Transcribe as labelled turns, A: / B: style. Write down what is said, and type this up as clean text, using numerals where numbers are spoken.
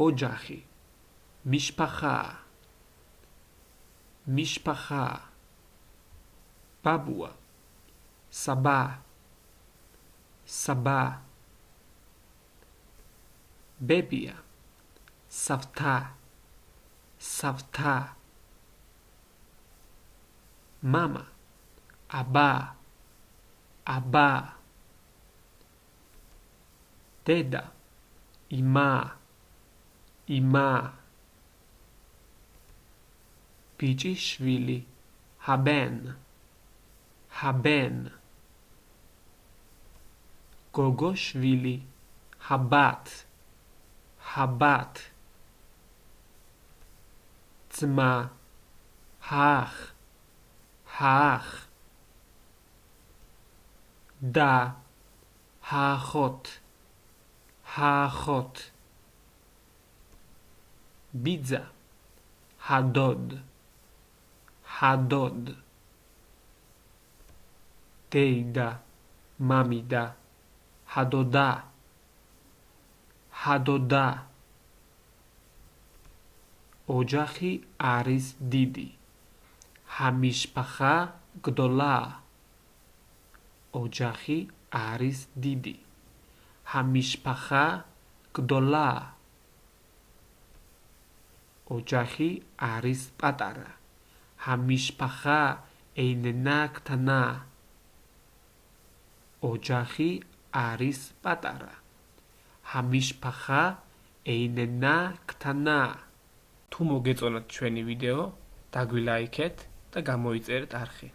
A: ოჯახი მიშპახა ბაბუა საბა ბებია სავთა მამა აბა დედა იმა ბიჭიშვილი haben გოგოშვილი habat ძმა hach და hachot ბიძა hadod დეიდა მამიდა hadოდა ოჯახი არის დიდი המשפחה גדולה ოჯახი არის დიდი המשפחה גדולה ოჯახი არის პატარა המשפחה איננה קטנה ოჯახი არის პატარა המשפחה איננה קטנה თუ მოგეწონათ ჩვენი ვიდეო დაგვილაიქეთ და გამოიწერეთ არხი